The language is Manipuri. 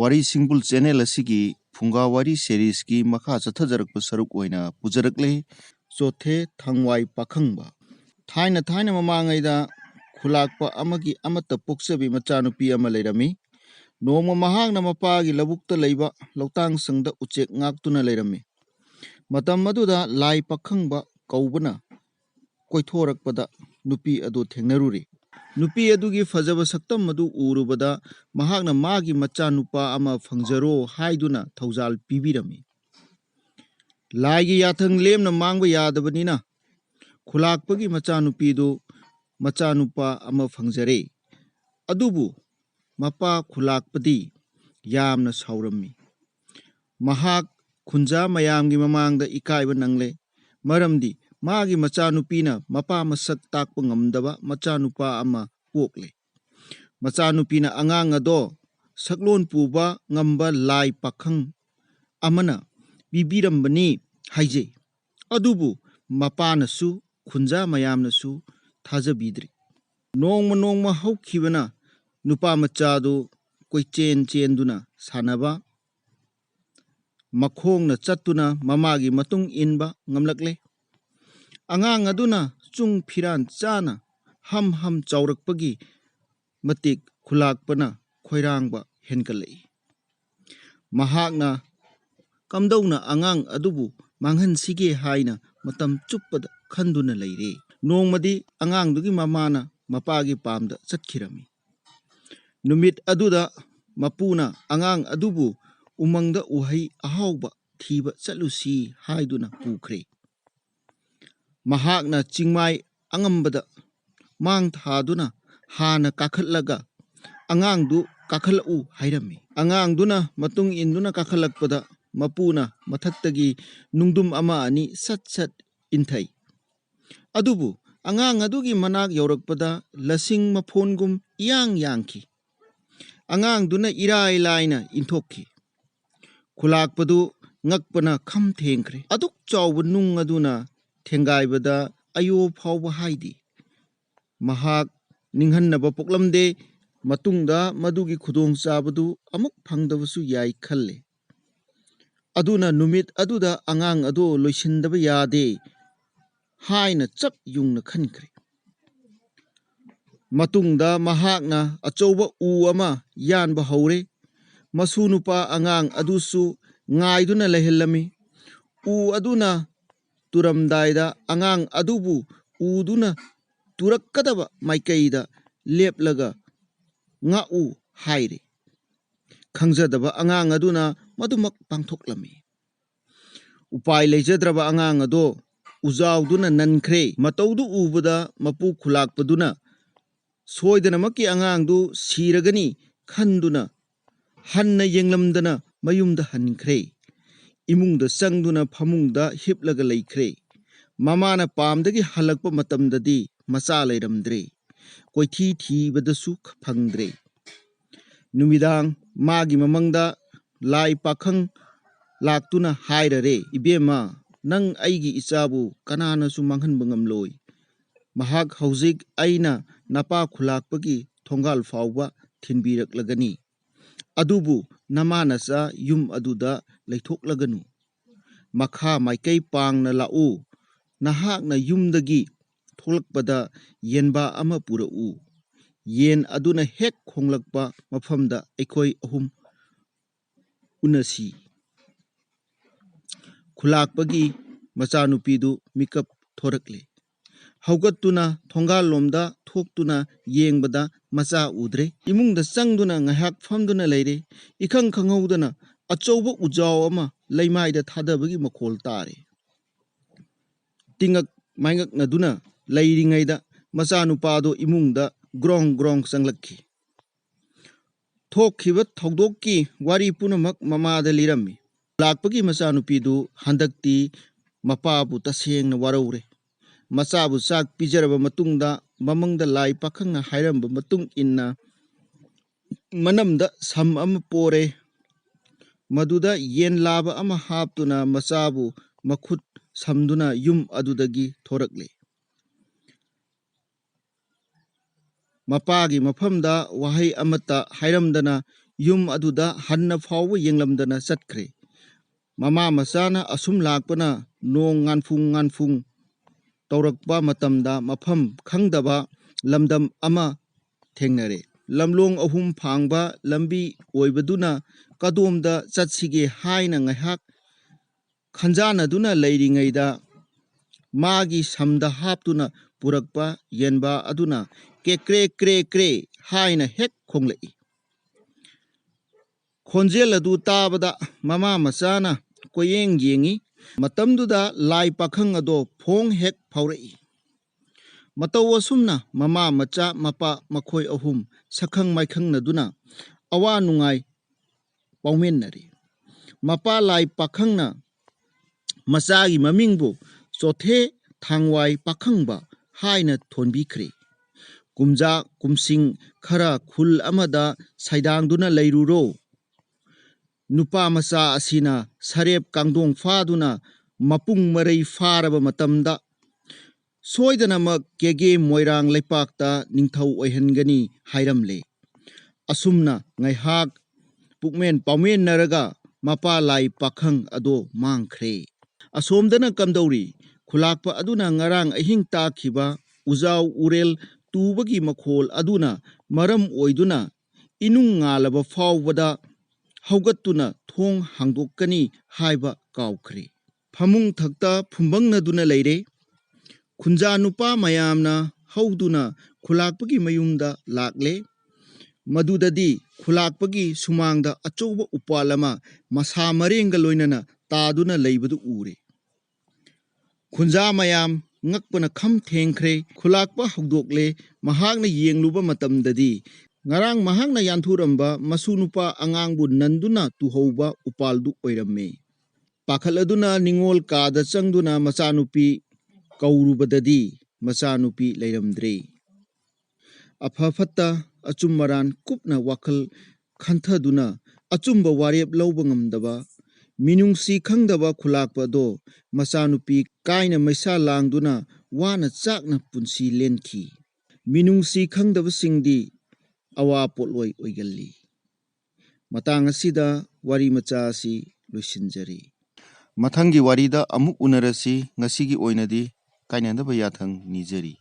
Wari Single Channel asigi Phungga Wari series ki makha chathajarakpa saruk oina pujarakle Chothe Thangwai Pakhangba. Thaina mamangaida khulakpa amagi amata poksabi machanupi ama leirami. Noma mahangna mapagi labukta leiba lautang sangda uchek ngaktuna leirami. Matam maduda lai pakhangba kaubana koithorakpada nupi adu thengnaruri. Nupi adugi fajaba saktam madu urubada mahagna magi machanupa ama phangjaro haiduna thaujal pibirami. Laigi yathang lemna mangba yadabanina khulakpagi machanupidu machanupa ama phangjare. Adubu mapa khulakpadi yamna saurami. Mahak khunja mayamgi mamangda ikaiba nangle maramdi magi machanupina mapa masak takpa ngamdaba machanupa ama pokle. Machanupina angang ado saklon puba ngamba lai pakhang amana bibirambani haije. Adubu mapanasu khunja mayamnasu thajabidri. Nongma haukibana nupa machado koi chen sanaba makhongna chattuna mamagi matung inba ngamlakle. Angang aduna chung phiran chana ham chaurakpagi matik khulakpana khoirangba henkalei. Mahakna kamdauna angang adubu manghansige haina matam chuppada khanduna leire. Nongmadi angang dugi mamana mapagi pamda chatkirami. Numit aduda mapuna angang adubu umangda uhai ahauba thiba chalusi haiduna pukre. Mahakna chingmai angambada mang thaduna hana kakhatlaga angangdu kakhalau hairami. Angangduna matung induna kakhalakpada mapuna mathaktagi nungdum ama ani sat inthai. Adubu angang adugi manak yaurakpada lasing mapongum yangki. Angangduna irai laina inthokki. Khulakpadu ngakpana kham thengkre. Aduk chawba nung aduna thengaibada ayo phawba haidi. Mahak ninghannaba poklamde matungda madugi khudong chabadu amuk phangdabasu yai khalle. Aduna numit aduda angang ado loisindaba yade haina chap yungna khankre. Matungda mahakna achauba u ama yanba haure. Masunupa angang adusu ngaiduna lehellami. U aduna turamdaida angang adubu uduna turakkadaba maikaida leplaga ngau haire. Khangjadaba angang aduna madumak pangthoklami. Upai leijadraba angang ado ujauduna nankre. Mataudu ubada mapu khulakpaduna soidanamaki angangdu siragani khanduna hanna yenglamdana mayumda hankre. Imungda sangduna phamungda hiplaga leikre. Mamana pamdagi halakpa matamdadi macha leiramdre. Koithi thibadasu phangdre. Numidang magi mamangda lai pakhang laktuna hairare. Ibema nang aigi ichabu kananasu manghanba ngamloi. Mahak haujik aina napa khulakpagi thongal fawba thinbiraklagani. Adubu namanasa yum aduda leithoklaganu. Makha maikai pangna lau. Nahakna yumdagi tholakpada yenba ama purau. Yen aduna hek khonglakpa mafamda ekoi ahum unasi. Khulakpagi machanupidu mikap thorakle. Haugatuna thongal lomda thoktuna yengbada macha udre. Imungda sangduna ngahak famduna leire. Ikhang khanghaudana achauba ujau ama leimaida thadabagi makhol tare. Tingak maingak naduna leiringaida machanupado imungda grong sanglakki. Thokhiba thogdokki wari punamak mamada lirami. Lakpagi machanupidu handakti mapabu tasengna waraure. Machabu sak pijaraba matungda mamangda lai pakhangna hairamba matung inna manamda sam ama pore. Maduda yen laba ama haptuna machabu makhut samduna yum adudagi thorakle. Mapagi mafamda wahai amata hairamdana yum aduda hanna fawwa yenglamdana chatkre. Mama masana asum lakpana nong nganfung taurakpa matamda mafam khangdaba lamdam ama thengnare. Lamlong ahum phangba lambi oibaduna kadomda chatsige haina ngaihak khanjanaduna leiringaida magi samda haptuna purakpa yenba aduna ke kre haina hek khonglei. Khonjel adu tabada mama masana koyeng yengi matamduda lai pakhang ado phong hek phaurei. Mataw asumna mama macha mapa makhoi ahum sakhang maikhang naduna awa nungai paumennari. Mapa lai pakhangna machagi mamingbu Chothe Thangwai Pakhangba haina thonbikhre. Kumja kumsing khara khul amada saidangduna leiruro. Nupa macha asina sarep kangdong faduna mapung marai faraba matamda soidanamak kege moirang leipakta ningthau oihangani hairamle. Asumna ngaihak pukmen paumen naraga mapa lai pakhang ado mangkhre. Asomdana kamdauri khulakpa aduna ngarang ahing takhiba ujaw urel tubagi makhol aduna maram oiduna inung ngalaba fawbada haugattuna thong hangdokkani haiba kawkhre. Phamung thakta phumbangnaduna leire. Khunja nupa mayamna hauduna khulakpagi mayumda lakle. Madudadi khulakpagi sumangda achouba upalama masa marenga loinana taduna leibadu ure. Khunja mayam ngakpana kham thengkhre khulakpa hugdokle mahakna yengluba matamdadi ngarang mahakna yanthuramba masunupa angangbu nanduna tuhauba upaldu oiramme. Pakhaladuna ningol kada changduna machanupi kaurubadadi machanupi leiramdre. Afafatta achummaran kupna wakhal khanthaduna achumba warep lawba ngamdaba minungsi khangdaba khulakpa do machanupi kaina maisa langduna wana chakna punsi lenkhi. Minungsi khangdaba singdi awa potloi oigalli. Matang asida wari macha asi loisinjari. Mathangi warida amuk unarasi ngasigi oinadi kainandaba yathang nijari.